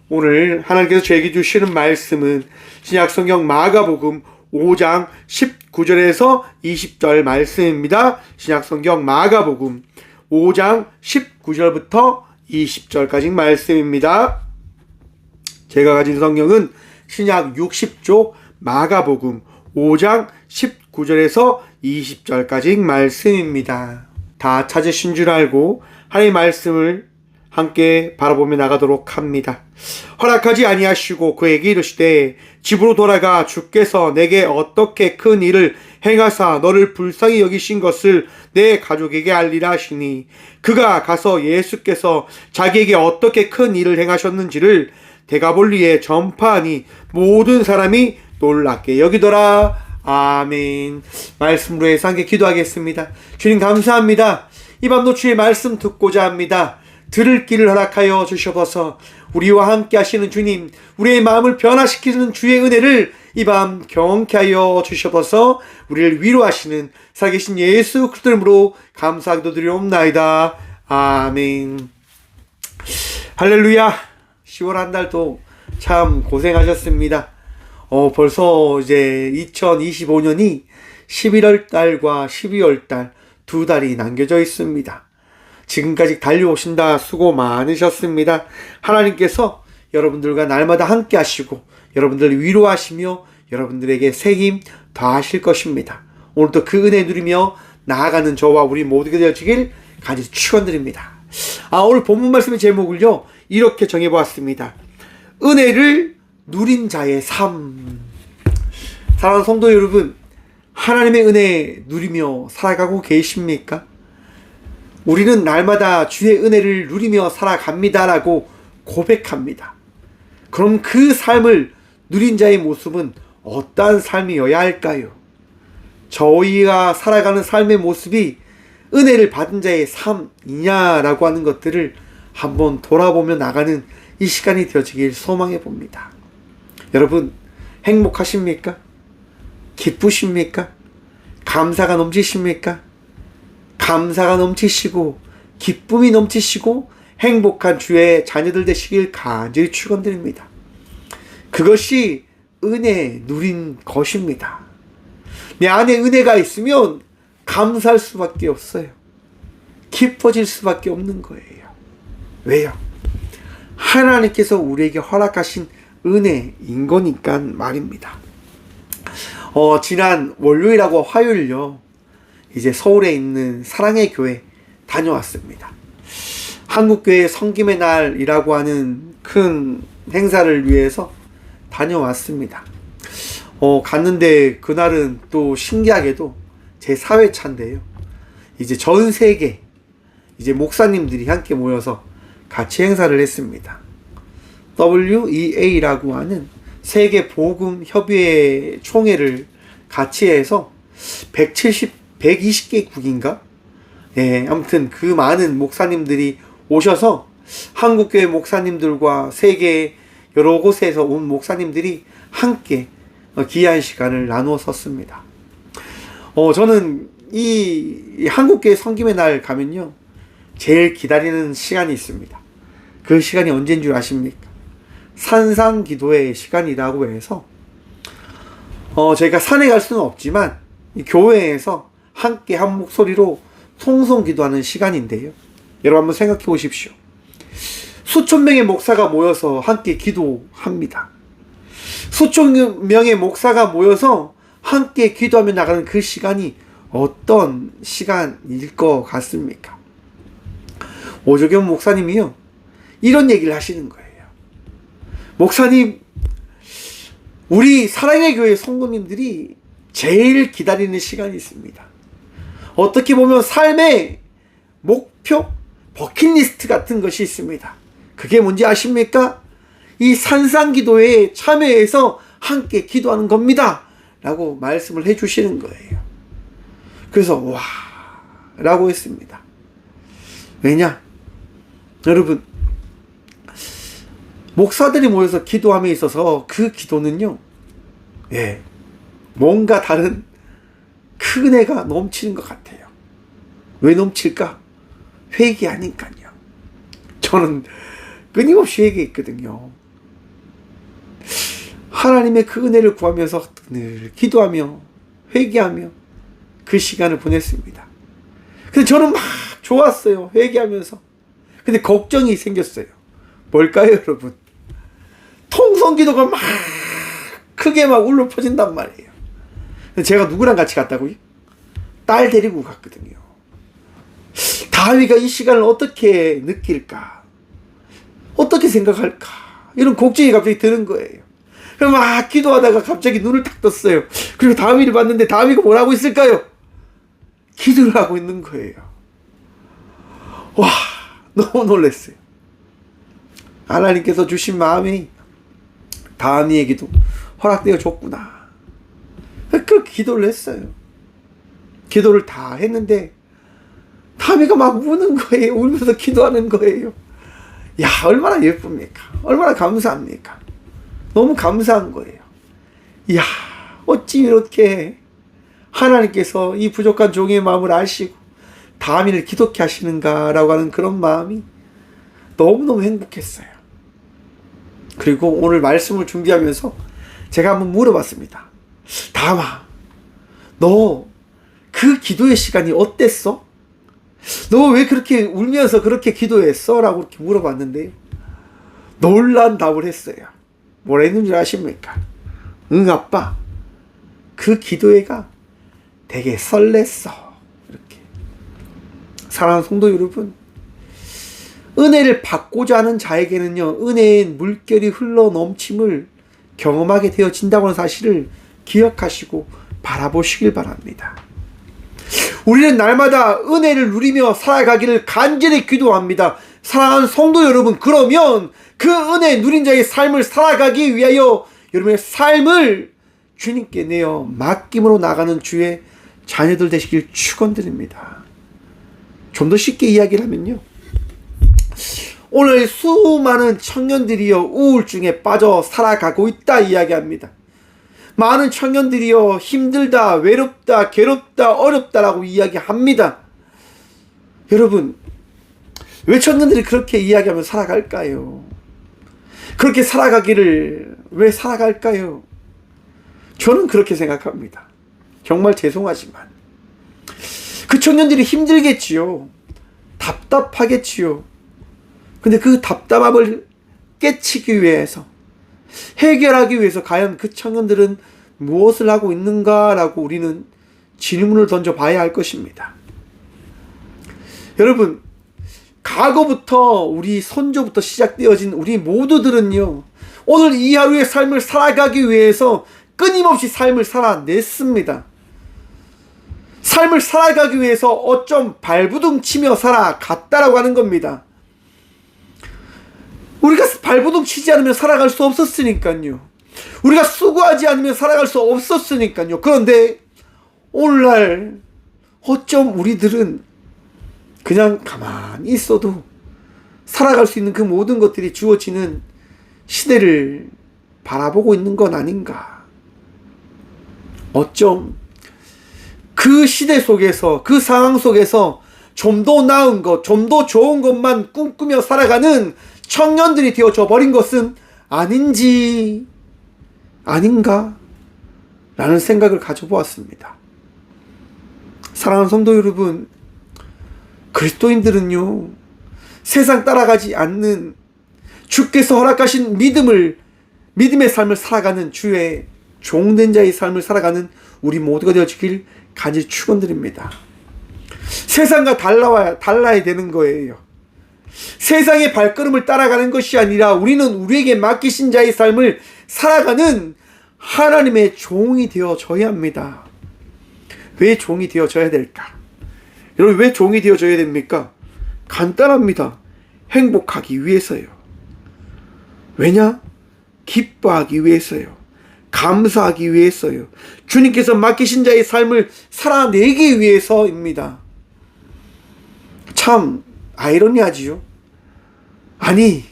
오늘 하나님께서 저에게 주시는 말씀은 신약성경 마가복음 5장 19절에서 20절 말씀입니다. 신약성경 마가복음 5장 19절부터 20절까지 말씀입니다. 제가 가진 성경은 신약 60쪽 마가복음 5장 19절에서 20절까지 말씀입니다. 다 찾으신 줄 알고 하나님의 말씀을 함께 바라보며 나가도록 합니다. 허락하지 아니하시고 그에게 이르시되 집으로 돌아가 주께서 내게 어떻게 큰 일을 행하사 너를 불쌍히 여기신 것을 내 가족에게 알리라 하시니 그가 가서 예수께서 자기에게 어떻게 큰 일을 행하셨는지를 데가볼리에 전파하니 모든 사람이 놀랍게 여기더라. 아멘. 말씀으로 해서 함께 기도하겠습니다. 주님 감사합니다. 이 밤도 주의 말씀 듣고자 합니다. 들을 길을 허락하여 주셔서 우리와 함께 하시는 주님, 우리의 마음을 변화시키는 주의 은혜를 이 밤 경험케 하여 주셔서 우리를 위로하시는 살아계신 예수 그리스도 이름으로 감사하기도 드리옵나이다. 아멘. 할렐루야. 10월 한 달도 참 고생하셨습니다. 벌써 이제 2025년이 11월 달과 12월 달 두 달이 남겨져 있습니다. 지금까지 달려오신다 수고 많으셨습니다. 하나님께서 여러분들과 날마다 함께 하시고 여러분들을 위로하시며 여러분들에게 새 힘 더하실 것입니다. 오늘도 그 은혜 누리며 나아가는 저와 우리 모두가 되어지길 간절히 축원드립니다. 오늘 본문 말씀의 제목을요 이렇게 정해보았습니다. 은혜를 누린 자의 삶. 사랑하는 성도 여러분, 하나님의 은혜 누리며 살아가고 계십니까? 우리는 날마다 주의 은혜를 누리며 살아갑니다라고 고백합니다. 그럼 그 삶을 누린 자의 모습은 어떠한 삶이어야 할까요? 저희가 살아가는 삶의 모습이 은혜를 받은 자의 삶이냐라고 하는 것들을 한번 돌아보며 나가는 이 시간이 되어지길 소망해 봅니다. 여러분, 행복하십니까? 기쁘십니까? 감사가 넘치십니까? 감사가 넘치시고 기쁨이 넘치시고 행복한 주의 자녀들 되시길 간절히 축원드립니다. 그것이 은혜 누린 것입니다. 내 안에 은혜가 있으면 감사할 수밖에 없어요. 기뻐질 수밖에 없는 거예요. 왜요? 하나님께서 우리에게 허락하신 은혜인 거니까 말입니다. 지난 월요일하고 화요일요 이제 서울에 있는 사랑의 교회 다녀왔습니다. 한국교회 섬김의 날이라고 하는 큰 행사를 위해서 다녀왔습니다. 갔는데 그날은 또 신기하게도 제 4회차인데요. 이제 전 세계 이제 목사님들이 함께 모여서 같이 행사를 했습니다. WEA라고 하는 세계 복음 협의회 총회를 같이 해서 120개국인가? 아무튼 그 많은 목사님들이 오셔서 한국교회 목사님들과 세계 여러 곳에서 온 목사님들이 함께 귀한 시간을 나누었었습니다. 저는 이 한국교회 섬김의 날 가면요 제일 기다리는 시간이 있습니다. 그 시간이 언제인 줄 아십니까? 산상기도의 시간이라고 해서 저희가 산에 갈 수는 없지만 이 교회에서 함께 한 목소리로 통성기도하는 시간인데요. 여러분 한번 생각해 보십시오. 수천 명의 목사가 모여서 함께 기도합니다. 수천 명의 목사가 모여서 함께 기도하며 나가는 그 시간이 어떤 시간일 것 같습니까? 오조경 목사님이요 이런 얘기를 하시는 거예요. 목사님, 우리 사랑의 교회 성도님들이 제일 기다리는 시간이 있습니다. 어떻게 보면 삶의 목표, 버킷리스트 같은 것이 있습니다. 그게 뭔지 아십니까? 이 산상기도에 참여해서 함께 기도하는 겁니다. 라고 말씀을 해주시는 거예요. 그래서 와 라고 했습니다. 왜냐? 여러분, 목사들이 모여서 기도함에 있어서 그 기도는요 뭔가 다른 큰 은혜가 넘치는 것 같아요. 왜 넘칠까? 회개하니까요. 저는 끊임없이 회개했거든요. 하나님의 그 은혜를 구하면서 늘 기도하며 회개하며 그 시간을 보냈습니다. 근데 저는 막 좋았어요. 회개하면서. 근데 걱정이 생겼어요. 뭘까요, 여러분? 통성기도가 막 크게 막 울려 퍼진단 말이에요. 제가 누구랑 같이 갔다고요? 딸 데리고 갔거든요. 다윗이가 이 시간을 어떻게 느낄까? 어떻게 생각할까? 이런 걱정이 갑자기 드는 거예요. 그럼 막 기도하다가 갑자기 눈을 딱 떴어요. 그리고 다윗을 봤는데 다윗이 뭐라고 있을까요? 기도를 하고 있는 거예요. 와, 너무 놀랐어요. 하나님께서 주신 마음이 다윗에게도 허락되어 줬구나. 그렇게 기도를 했어요. 기도를 다 했는데 다윗이가 막 우는 거예요. 울면서 기도하는 거예요. 야, 얼마나 예쁩니까? 얼마나 감사합니까? 너무 감사한 거예요. 이야, 어찌 이렇게 하나님께서 이 부족한 종의 마음을 아시고 다윗을 기도케 하시는가라고 하는 그런 마음이 너무너무 행복했어요. 그리고 오늘 말씀을 준비하면서 제가 한번 물어봤습니다. 다윗아, 너 그 기도의 시간이 어땠어? 너 왜 그렇게 울면서 그렇게 기도했어? 라고 이렇게 물어봤는데요. 놀란 답을 했어요. 뭐라 했는지 아십니까? 응, 아빠. 그 기도회가 되게 설렜어. 이렇게. 사랑하는 성도 여러분, 은혜를 받고자 하는 자에게는요, 은혜의 물결이 흘러 넘침을 경험하게 되어진다고 하는 사실을 기억하시고 바라보시길 바랍니다. 우리는 날마다 은혜를 누리며 살아가기를 간절히 기도합니다. 사랑하는 성도 여러분, 그러면 그 은혜 누린 자의 삶을 살아가기 위하여 여러분의 삶을 주님께 내어 맡김으로 나가는 주의 자녀들 되시길 축원드립니다. 좀 더 쉽게 이야기를 하면요, 오늘 수많은 청년들이여 우울증에 빠져 살아가고 있다 이야기합니다. 많은 청년들이여 힘들다, 외롭다, 괴롭다, 어렵다라고 이야기합니다. 여러분, 왜 청년들이 그렇게 이야기하며 살아갈까요? 그렇게 살아가기를 왜 살아갈까요? 저는 그렇게 생각합니다. 정말 죄송하지만 그 청년들이 힘들겠지요. 답답하겠지요. 근데 그 답답함을 깨치기 위해서, 해결하기 위해서 과연 그 청년들은 무엇을 하고 있는가라고 우리는 질문을 던져봐야 할 것입니다. 여러분, 과거부터 우리 선조부터 시작되어진 우리 모두들은요, 오늘 이 하루의 삶을 살아가기 위해서 끊임없이 삶을 살아냈습니다. 삶을 살아가기 위해서 어쩜 발부둥 치며 살아갔다라고 하는 겁니다. 우리가 발부둥 치지 않으면 살아갈 수 없었으니까요. 우리가 수고하지 않으면 살아갈 수 없었으니까요. 그런데 오늘날 어쩜 우리들은 그냥 가만히 있어도 살아갈 수 있는 그 모든 것들이 주어지는 시대를 바라보고 있는 건 아닌가. 어쩜 그 시대 속에서, 그 상황 속에서 좀 더 나은 것, 좀 더 좋은 것만 꿈꾸며 살아가는 청년들이 되어져 버린 것은 아닌가? 라는 생각을 가져보았습니다. 사랑하는 성도 여러분, 그리스도인들은요, 세상 따라가지 않는 주께서 허락하신 믿음의 삶을 살아가는 주의 종된 자의 삶을 살아가는 우리 모두가 되어지길 간절히 축원드립니다. 세상과 달라야 되는 거예요. 세상의 발걸음을 따라가는 것이 아니라 우리는 우리에게 맡기신 자의 삶을 살아가는 하나님의 종이 되어져야 합니다. 왜 종이 되어져야 될까? 여러분, 왜 종이 되어져야 됩니까? 간단합니다. 행복하기 위해서요. 왜냐? 기뻐하기 위해서요. 감사하기 위해서요. 주님께서 맡기신 자의 삶을 살아내기 위해서입니다. 참 아이러니하지요. 아니,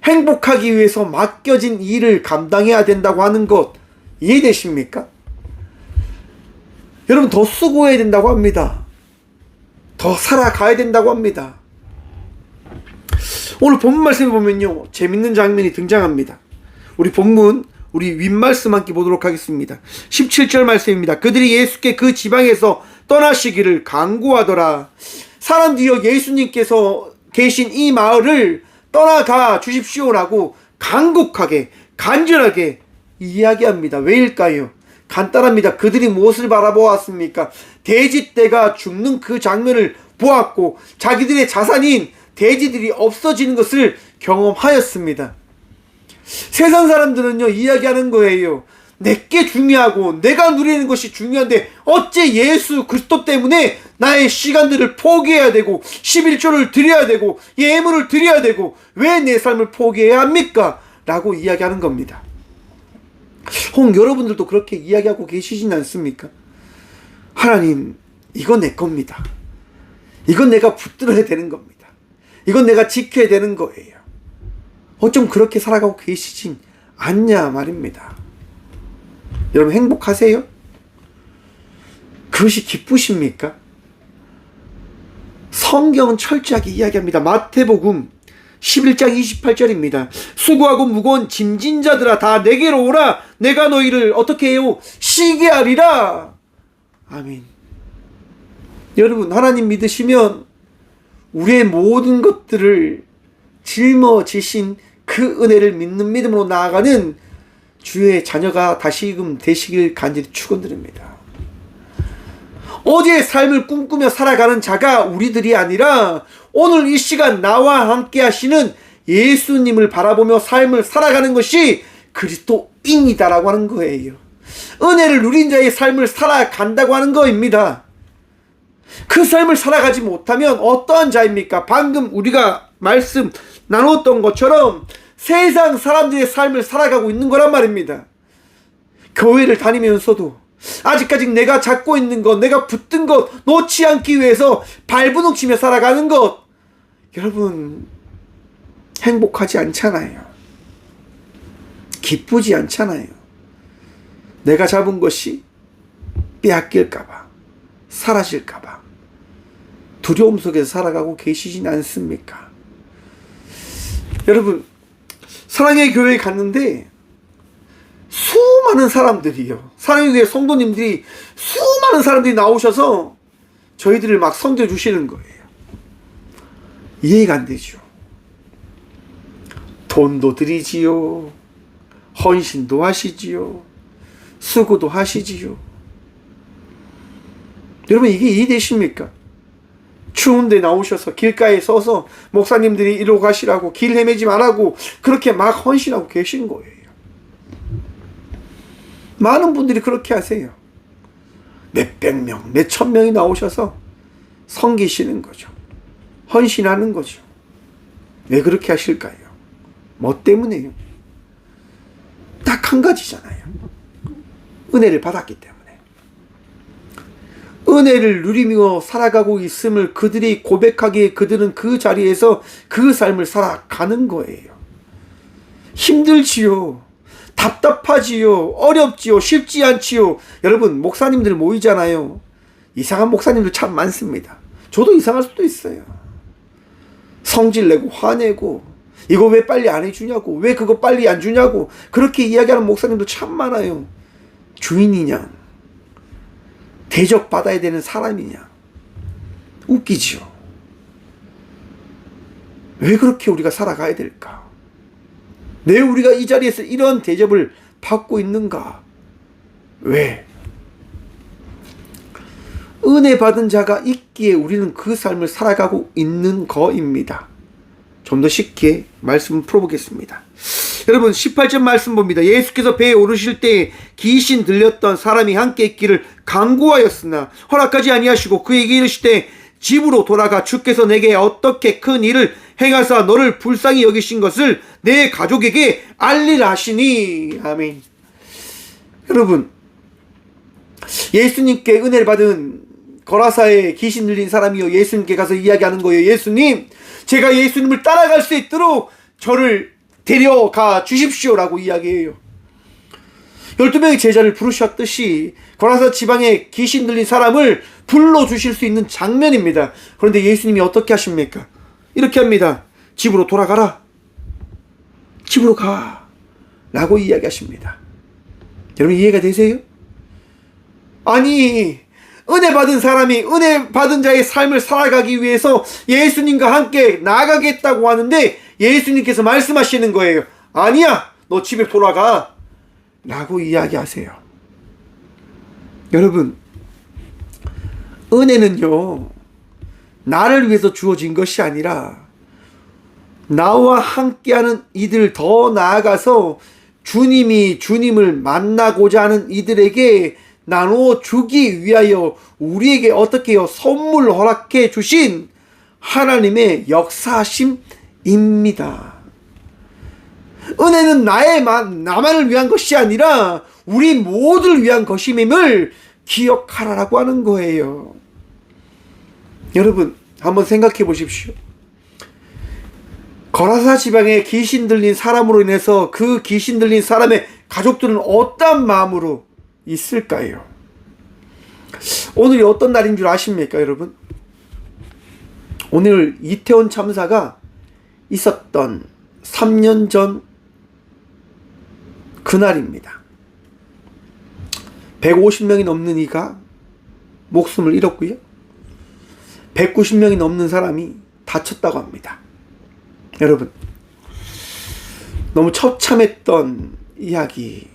행복하기 위해서 맡겨진 일을 감당해야 된다고 하는 것 이해되십니까? 여러분, 더 수고해야 된다고 합니다. 더 살아가야 된다고 합니다. 오늘 본문 말씀에 보면요, 재밌는 장면이 등장합니다. 우리 본문 우리 윗말씀 함께 보도록 하겠습니다. 17절 말씀입니다. 그들이 예수께 그 지방에서 떠나시기를 간구하더라. 사람들이여 예수님께서 계신 이 마을을 떠나가 주십시오라고 간곡하게 간절하게 이야기합니다. 왜일까요? 간단합니다. 그들이 무엇을 바라보았습니까? 돼지떼가 죽는 그 장면을 보았고 자기들의 자산인 돼지들이 없어지는 것을 경험하였습니다. 세상 사람들은요, 이야기하는 거예요. 내게 중요하고 내가 누리는 것이 중요한데 어째 예수 그리스도 때문에 나의 시간들을 포기해야 되고 11조를 드려야 되고 예물을 드려야 되고 왜 내 삶을 포기해야 합니까? 라고 이야기하는 겁니다. 혹 여러분들도 그렇게 이야기하고 계시진 않습니까? 하나님, 이건 내 겁니다. 이건 내가 붙들어야 되는 겁니다. 이건 내가 지켜야 되는 거예요. 어쩜 그렇게 살아가고 계시진 않냐 말입니다. 여러분 행복하세요? 그것이 기쁘십니까? 성경은 철저하게 이야기합니다. 마태복음 11장 28절입니다. 수고하고 무거운 짐진 자들아 다 내게로 오라. 내가 너희를 어떻게 해요? 쉬게 하리라. 아멘. 여러분 하나님 믿으시면 우리의 모든 것들을 짊어지신 그 은혜를 믿는 믿음으로 나아가는 주의 자녀가 다시금 되시길 간절히 축원드립니다. 어제의 삶을 꿈꾸며 살아가는 자가 우리들이 아니라 오늘 이 시간 나와 함께 하시는 예수님을 바라보며 삶을 살아가는 것이 그리스도인이다라고 하는 거예요. 은혜를 누린 자의 삶을 살아간다고 하는 거입니다. 그 삶을 살아가지 못하면 어떠한 자입니까? 방금 우리가 말씀 나눴던 것처럼 세상 사람들의 삶을 살아가고 있는 거란 말입니다. 교회를 다니면서도 아직까지 내가 잡고 있는 것, 내가 붙든 것 놓지 않기 위해서 발버둥 치며 살아가는 것, 여러분 행복하지 않잖아요. 기쁘지 않잖아요. 내가 잡은 것이 빼앗길까봐, 사라질까봐 두려움 속에서 살아가고 계시진 않습니까? 여러분 사랑의 교회에 갔는데 수많은 사람들이요, 사랑의 교회 성도님들이 수많은 사람들이 나오셔서 저희들을 막 섬겨주시는 거예요. 이해가 안 되죠. 돈도 드리지요, 헌신도 하시지요, 수고도 하시지요. 여러분 이게 이해되십니까? 추운데 나오셔서 길가에 서서 목사님들이 이리로 가시라고, 길 헤매지 말라고 그렇게 막 헌신하고 계신 거예요. 많은 분들이 그렇게 하세요. 몇백 명, 몇천 명이 나오셔서 섬기시는 거죠. 헌신하는 거죠. 왜 그렇게 하실까요? 뭐 때문에요? 딱 한 가지잖아요. 은혜를 받았기 때문에. 은혜를 누리며 살아가고 있음을 그들이 고백하기에 그들은 그 자리에서 그 삶을 살아가는 거예요. 힘들지요, 답답하지요, 어렵지요, 쉽지 않지요. 여러분 목사님들 모이잖아요. 이상한 목사님들 참 많습니다. 저도 이상할 수도 있어요. 성질내고 화내고 이거 왜 빨리 안 해주냐고, 왜 그거 빨리 안 주냐고 그렇게 이야기하는 목사님도 참 많아요. 주인이냐, 대접받아야 되는 사람이냐, 웃기지요. 왜 그렇게 우리가 살아가야 될까? 왜 우리가 이 자리에서 이런 대접을 받고 있는가? 왜? 은혜 받은 자가 있기에 우리는 그 삶을 살아가고 있는 거입니다. 좀 더 쉽게 말씀을 풀어보겠습니다. 여러분 18절 말씀 봅니다. 예수께서 배에 오르실 때 귀신 들렸던 사람이 함께 있기를 간구하였으나 허락하지 아니하시고 그에게 이르시되 집으로 돌아가 주께서 내게 어떻게 큰 일을 행하사 너를 불쌍히 여기신 것을 내 가족에게 알리라 하시니. 아멘. 여러분 예수님께 은혜를 받은 거라사에 귀신 들린 사람이요, 예수님께 가서 이야기하는 거예요. 예수님, 제가 예수님을 따라갈 수 있도록 저를 데려가 주십시오라고 이야기해요. 12명의 제자를 부르셨듯이 거라사 지방에 귀신 들린 사람을 불러주실 수 있는 장면입니다. 그런데 예수님이 어떻게 하십니까? 이렇게 합니다. 집으로 돌아가라. 집으로 가. 라고 이야기하십니다. 여러분 이해가 되세요? 아니 은혜 받은 사람이 은혜 받은 자의 삶을 살아가기 위해서 예수님과 함께 나아가겠다고 하는데 예수님께서 말씀하시는 거예요. 아니야, 너 집에 돌아가 라고 이야기하세요. 여러분, 은혜는요 나를 위해서 주어진 것이 아니라 나와 함께하는 이들, 더 나아가서 주님이 주님을 만나고자 하는 이들에게 나누어 주기 위하여 우리에게 어떻게요? 선물 허락해 주신 하나님의 역사하심입니다. 은혜는 나만을 위한 것이 아니라 우리 모두를 위한 것임을 기억하라라고 하는 거예요. 여러분 한번 생각해 보십시오. 거라사 지방에 귀신 들린 사람으로 인해서 그 귀신 들린 사람의 가족들은 어떤 마음으로 있을까요? 오늘이 어떤 날인 줄 아십니까, 여러분? 오늘 이태원 참사가 있었던 3년 전 그날입니다. 150명이 넘는 이가 목숨을 잃었고요. 190명이 넘는 사람이 다쳤다고 합니다. 여러분, 너무 처참했던 이야기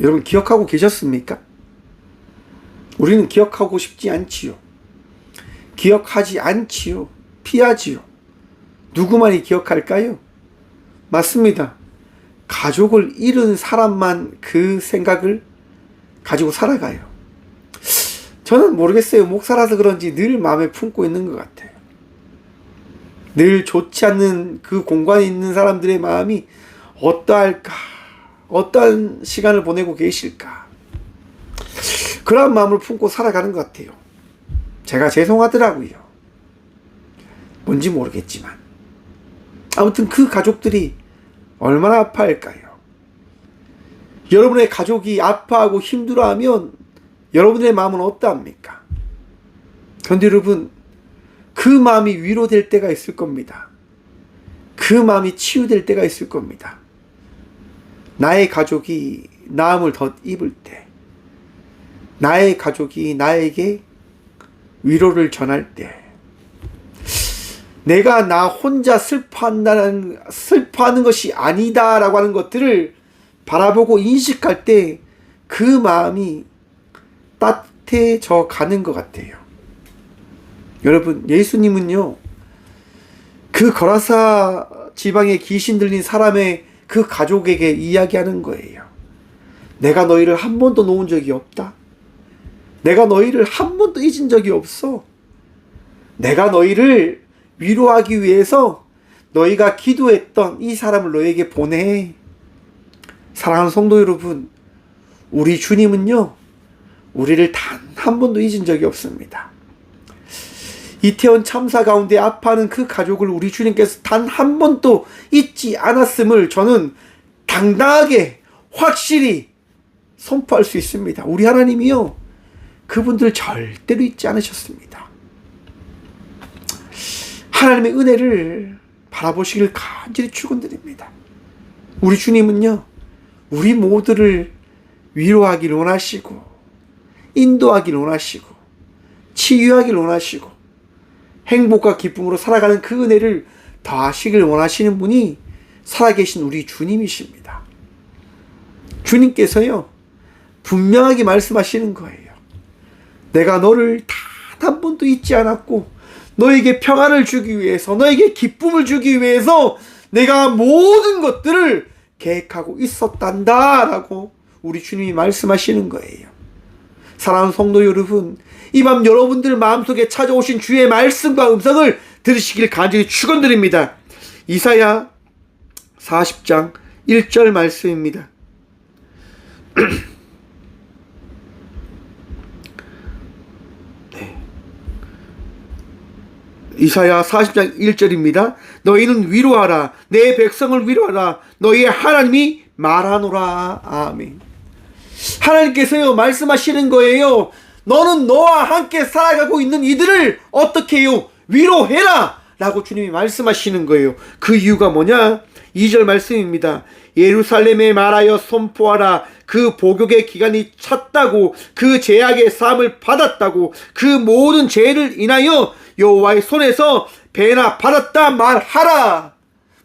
여러분 기억하고 계셨습니까? 우리는 기억하고 싶지 않지요. 기억하지 않지요. 피하지요. 누구만이 기억할까요? 맞습니다. 가족을 잃은 사람만 그 생각을 가지고 살아가요. 저는 모르겠어요. 목사라서 그런지 늘 마음에 품고 있는 것 같아요. 늘 좋지 않는 그 공간에 있는 사람들의 마음이 어떠할까? 어떠한 시간을 보내고 계실까? 그런 마음을 품고 살아가는 것 같아요. 제가 죄송하더라고요. 뭔지 모르겠지만 아무튼 그 가족들이 얼마나 아파할까요? 여러분의 가족이 아파하고 힘들어하면 여러분의 마음은 어떠합니까? 그런데 여러분, 그 마음이 위로될 때가 있을 겁니다. 그 마음이 치유될 때가 있을 겁니다. 나의 가족이 나음을 덧입을 때, 나의 가족이 나에게 위로를 전할 때, 내가 나 혼자 슬퍼하는 것이 아니다라고 하는 것들을 바라보고 인식할 때 그 마음이 따뜻해져 가는 것 같아요. 여러분, 예수님은요, 그 거라사 지방에 귀신 들린 사람의 그 가족에게 이야기하는 거예요. 내가 너희를 한 번도 놓은 적이 없다. 내가 너희를 한 번도 잊은 적이 없어. 내가 너희를 위로하기 위해서 너희가 기도했던 이 사람을 너희에게 보내. 사랑하는 성도 여러분, 우리 주님은요, 우리를 단 한 번도 잊은 적이 없습니다. 이태원 참사 가운데 아파하는 그 가족을 우리 주님께서 단 한 번도 잊지 않았음을 저는 당당하게 확실히 선포할 수 있습니다. 우리 하나님이요, 그분들 절대로 잊지 않으셨습니다. 하나님의 은혜를 바라보시길 간절히 축원드립니다. 우리 주님은요, 우리 모두를 위로하길 원하시고, 인도하길 원하시고, 치유하길 원하시고, 행복과 기쁨으로 살아가는 그 은혜를 더하시길 원하시는 분이 살아계신 우리 주님이십니다. 주님께서요, 분명하게 말씀하시는 거예요. 내가 너를 단 한 번도 잊지 않았고, 너에게 평안을 주기 위해서, 너에게 기쁨을 주기 위해서 내가 모든 것들을 계획하고 있었단다 라고 우리 주님이 말씀하시는 거예요. 사랑하는 성도 여러분, 이 밤 여러분들 마음속에 찾아오신 주의 말씀과 음성을 들으시길 간절히 축원드립니다. 이사야 40장 1절 말씀입니다. 이사야 40장 1절입니다. 너희는 위로하라. 내 백성을 위로하라. 너희의 하나님이 말하노라. 아멘. 하나님께서요, 말씀하시는 거예요. 너는 너와 함께 살아가고 있는 이들을 어떻게 해요? 위로해라! 라고 주님이 말씀하시는 거예요. 그 이유가 뭐냐? 2절 말씀입니다. 예루살렘에 말하여 선포하라. 그 복역의 기간이 찼다고, 그 제약의 사함을 받았다고, 그 모든 죄를 인하여 여호와의 손에서 배나 받았다 말하라.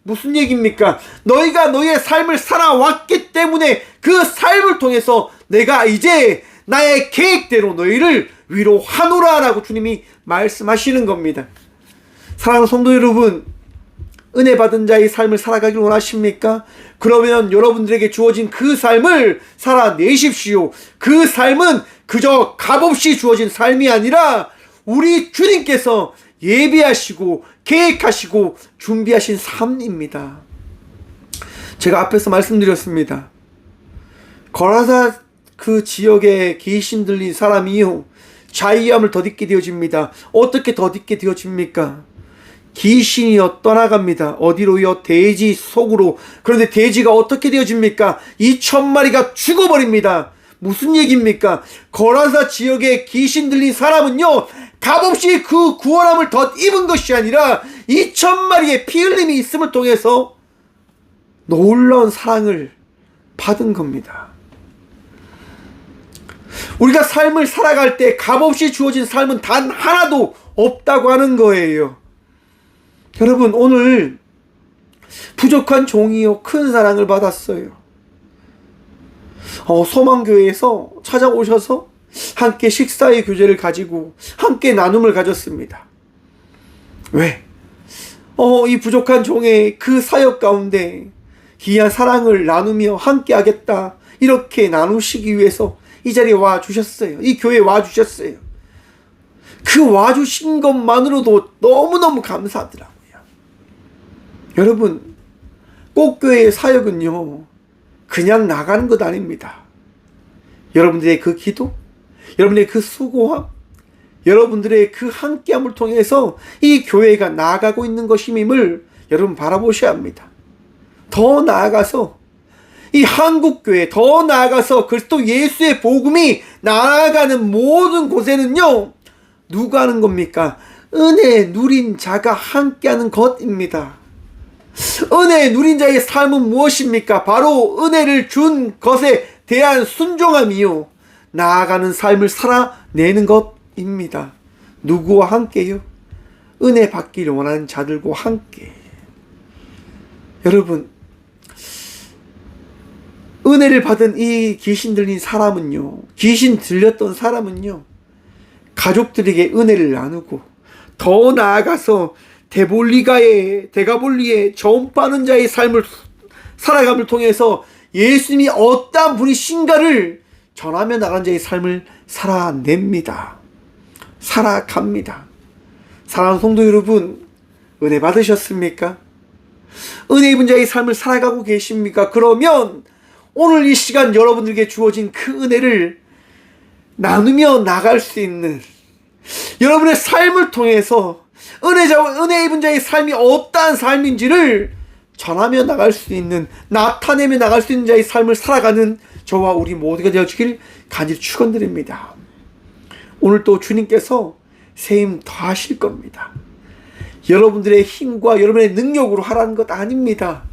무슨 얘기입니까? 너희가 너희의 삶을 살아왔기 때문에 그 삶을 통해서 내가 이제 나의 계획대로 너희를 위로하노라 라고 주님이 말씀하시는 겁니다. 사랑하는 성도 여러분, 은혜 받은 자의 삶을 살아가길 원하십니까? 그러면 여러분들에게 주어진 그 삶을 살아내십시오. 그 삶은 그저 값없이 주어진 삶이 아니라 우리 주님께서 예비하시고 계획하시고 준비하신 삶입니다. 제가 앞에서 말씀드렸습니다. 거라사 그 지역에 귀신 들린 사람이요, 자의함을 덧입게 되어집니다. 어떻게 덧입게 되어집니까? 귀신이요 떠나갑니다. 어디로요? 돼지 속으로. 그런데 돼지가 어떻게 되어집니까? 2,000마리가 죽어버립니다. 무슨 얘기입니까? 거라사 지역에 귀신 들린 사람은요, 값없이 그 구원함을 덧입은 것이 아니라 2,000마리의 피 흘림이 있음을 통해서 놀라운 사랑을 받은 겁니다. 우리가 삶을 살아갈 때 값없이 주어진 삶은 단 하나도 없다고 하는 거예요. 여러분, 오늘 부족한 종이요 큰 사랑을 받았어요. 소망교회에서 찾아오셔서 함께 식사의 교제를 가지고 함께 나눔을 가졌습니다. 왜? 이 부족한 종의 그 사역 가운데 귀한 사랑을 나누며 함께 하겠다, 이렇게 나누시기 위해서 이 자리에 와주셨어요. 이 교회에 와주셨어요. 그 와주신 것만으로도 너무너무 감사하더라고요. 여러분, 꽃교회의 사역은요, 그냥 나가는 것 아닙니다. 여러분들의 그 기도, 여러분들의 그 수고함, 여러분들의 그 함께함을 통해서 이 교회가 나아가고 있는 것임을 여러분 바라보셔야 합니다. 더 나아가서 이 한국교회, 더 나아가서 그리스도 예수의 복음이 나아가는 모든 곳에는요, 누가 하는 겁니까? 은혜 누린 자가 함께하는 것입니다. 은혜 누린 자의 삶은 무엇입니까? 바로 은혜를 준 것에 대한 순종함이요, 나아가는 삶을 살아내는 것입니다. 누구와 함께요? 은혜 받기를 원하는 자들과 함께. 여러분, 은혜를 받은 이 귀신 들린 사람은요, 귀신 들렸던 사람은요, 가족들에게 은혜를 나누고 더 나아가서 데가볼리의 전파하는 자의 삶을 살아감을 통해서 예수님이 어떠한 분이신가를 전하며 나간 자의 삶을 살아냅니다. 살아갑니다. 사랑하는 성도 여러분, 은혜 받으셨습니까? 은혜 입은 자의 삶을 살아가고 계십니까? 그러면 오늘 이 시간 여러분들에게 주어진 그 은혜를 나누며 나갈 수 있는, 여러분의 삶을 통해서 은혜 입은 자의 삶이 어떠한 삶인지를 전하며 나갈 수 있는, 나타내며 나갈 수 있는 자의 삶을 살아가는 저와 우리 모두가 되어주길 간절히 축원드립니다. 오늘 또 주님께서 세임 더하실 겁니다. 여러분들의 힘과 여러분의 능력으로 하라는 것 아닙니다.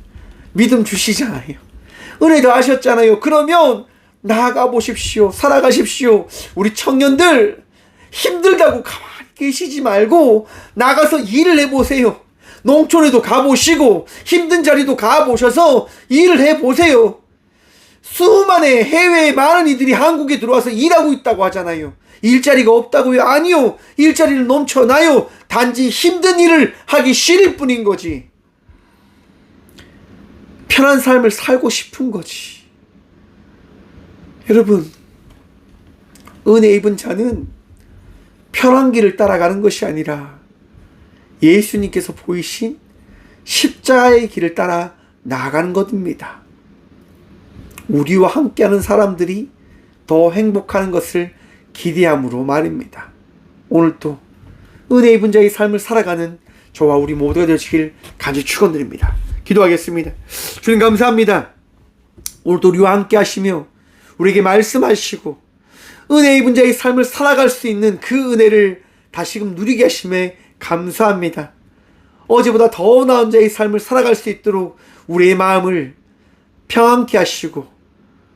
믿음 주시잖아요. 은혜 더하셨잖아요. 그러면 나아가 보십시오. 살아가십시오. 우리 청년들, 힘들다고 가만히 계시지 말고 나가서 일을 해보세요. 농촌에도 가보시고 힘든 자리도 가보셔서 일을 해보세요. 수많은 해외에 많은 이들이 한국에 들어와서 일하고 있다고 하잖아요. 일자리가 없다고요? 아니요. 일자리는 넘쳐나요. 단지 힘든 일을 하기 싫을 뿐인 거지. 편한 삶을 살고 싶은 거지. 여러분, 은혜 입은 자는 편한 길을 따라가는 것이 아니라 예수님께서 보이신 십자가의 길을 따라 나아가는 것입니다. 우리와 함께하는 사람들이 더 행복하는 것을 기대함으로 말입니다. 오늘도 은혜 입은 자의 삶을 살아가는 저와 우리 모두가 되시길 간절히 축원드립니다. 기도하겠습니다. 주님 감사합니다. 오늘도 우리와 함께 하시며 우리에게 말씀하시고 은혜 입은 자의 삶을 살아갈 수 있는 그 은혜를 다시금 누리게 하심에 감사합니다. 어제보다 더 나은 자의 삶을 살아갈 수 있도록 우리의 마음을 평안케 하시고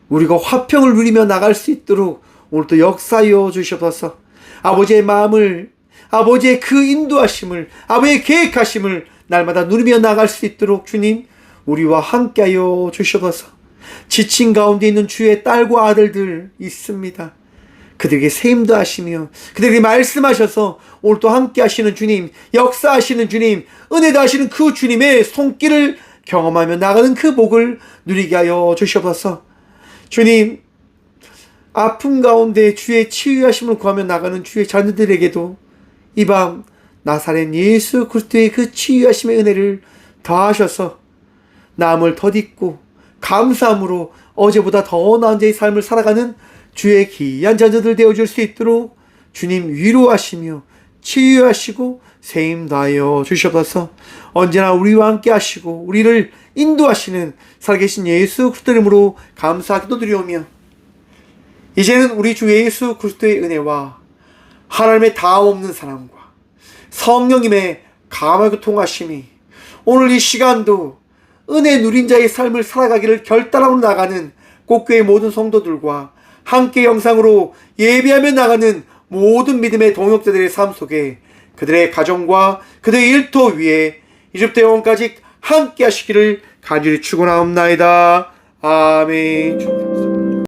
우리가 화평을 누리며 나갈 수 있도록 오늘도 역사하여 주시옵소서. 아버지의 마음을, 아버지의 그 인도하심을, 아버지의 계획하심을 날마다 누리며 나갈 수 있도록 주님 우리와 함께하여 주시옵소서. 지친 가운데 있는 주의 딸과 아들들 있습니다. 그들에게 세임도 하시며 그들에게 말씀하셔서 오늘 또 함께 하시는 주님, 역사하시는 주님, 은혜도 하시는 그 주님의 손길을 경험하며 나가는 그 복을 누리게 하여 주시옵소서. 주님, 아픔 가운데 주의 치유하심을 구하며 나가는 주의 자녀들에게도 이 밤 나사렛 예수 그리스도의 그 치유하심의 은혜를 더하셔서 남을 덧입고 감사함으로 어제보다 더 나은 자의 삶을 살아가는 주의 귀한 자녀들 되어줄 수 있도록 주님 위로하시며 치유하시고 세임 다하여 주시옵소서. 언제나 우리와 함께 하시고 우리를 인도하시는 살아계신 예수 그리스도 이름으로 감사하기도 드리오며 이제는 우리 주 예수 그리스도의 은혜와 하나님의 다함없는 사랑과 성령님의 감하고 통하심이 오늘 이 시간도 은혜 누린 자의 삶을 살아가기를 결단하고 나가는 꽃교회 모든 성도들과 함께 영상으로 예배하며 나가는 모든 믿음의 동역자들의 삶 속에 그들의 가정과 그들의 일터 위에 이제부터 영원까지 함께 하시기를 간절히 축원하옵나이다. 아멘.